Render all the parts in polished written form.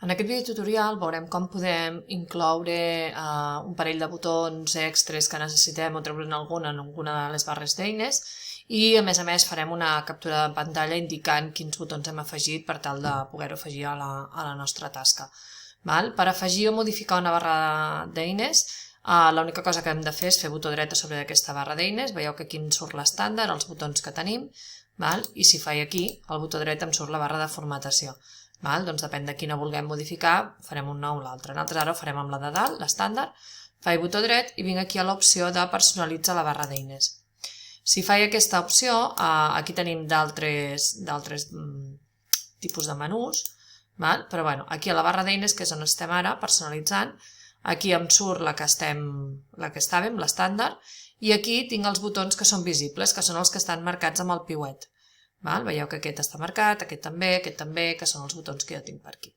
En aquest videotutorial veurem com podem incloure un parell de botons extras que necessitem o treure'n algun en alguna de les barres d'eines i a més farem una captura de pantalla indicant quins botons hem afegit per tal de poder-ho afegir a la nostra tasca. Per afegir o modificar una barra d'eines, l'única cosa que hem de fer és fer botó dret a sobre d'aquesta barra d'eines. Veieu que aquí em surt l'estàndard, els botons que tenim, i si faig aquí, al botó dret em surt la barra de formatació. Doncs depèn de quina vulguem modificar, farem un nou o l'altre. Nosaltres ara ho farem amb la de dalt, l'estàndard, faig botó dret i vinc aquí a l'opció de personalitzar la barra d'eines. Si faig aquesta opció, aquí tenim d'altres tipus de menús, però aquí a la barra d'eines, que és on estem ara, personalitzant, aquí em surt la que estàvem, l'estàndard, i aquí tinc els botons que són visibles, que són els que estan marcats amb el piuet. Veieu que aquest està marcat, aquest també, que són els botons que jo tinc per aquí.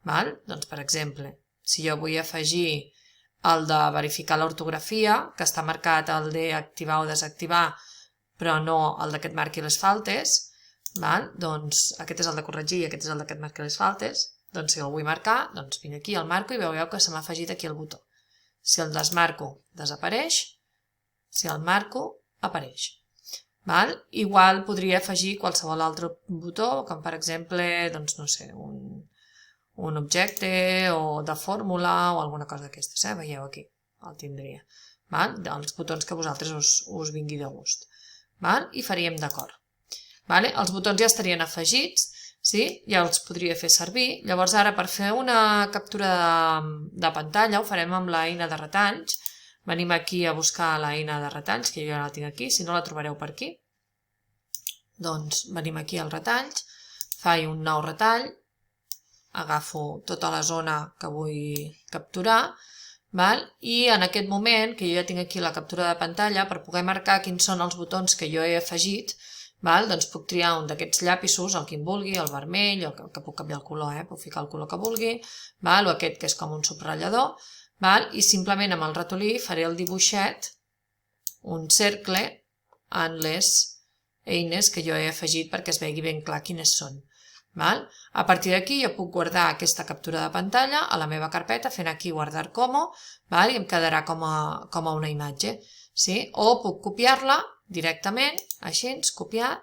Doncs, per exemple, si jo vull afegir el de verificar l'ortografia, que està marcat el d'activar o desactivar, però no el de que et marqui les faltes, doncs aquest és el de corregir i aquest és el de que et marqui les faltes, doncs si el vull marcar, doncs vinc aquí, el marco i veieu que se m'ha afegit aquí el botó. Si el desmarco, desapareix, si el marco, apareix. Igual podria afegir qualsevol altre botó, com per exemple, doncs no sé, un objecte o de fórmula o alguna cosa d'aquestes, veieu aquí, el tindria. Els botons que a vosaltres us vingui de gust. I faríem d'acord. Els botons ja estarien afegits, ja els podria fer servir. Llavors ara per fer una captura de pantalla ho farem amb l'eina de retalls. Venim aquí a buscar l'eina de retalls, que jo ja la tinc aquí, si no la trobareu per aquí. Doncs venim aquí als retalls, faig un nou retall, agafo tota la zona que vull capturar, i en aquest moment, que jo ja tinc aquí la captura de pantalla, per poder marcar quins són els botons que jo he afegit, doncs puc triar un d'aquests llapisos, el que em vulgui, el vermell, el que puc canviar el color, puc ficar el color que vulgui, o aquest que és com un subratllador, i simplement amb el ratolí faré el dibuixet, un cercle en les eines que jo he afegit perquè es vegi ben clar quines són. A partir d'aquí jo puc guardar aquesta captura de pantalla a la meva carpeta fent aquí guardar como i em quedarà com a una imatge. O puc copiar-la directament, així, copiar,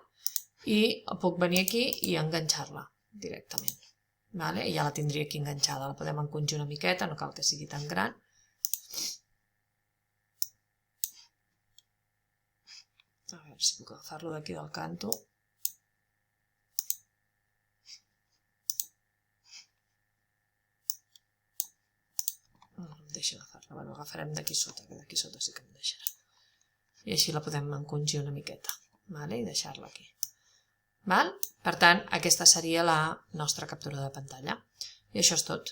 i puc venir aquí i enganxar-la directament. I ja la tindria aquí enganxada, la podem encongir una miqueta, no cal que sigui tan gran. A veure si puc agafar-lo d'aquí del canto. No em deixa agafar-la, agafarem d'aquí sota, que d'aquí sota sí que em deixarà. I així la podem encongir una miqueta i deixar-la aquí. Per tant, aquesta seria la nostra captura de pantalla. I això és tot.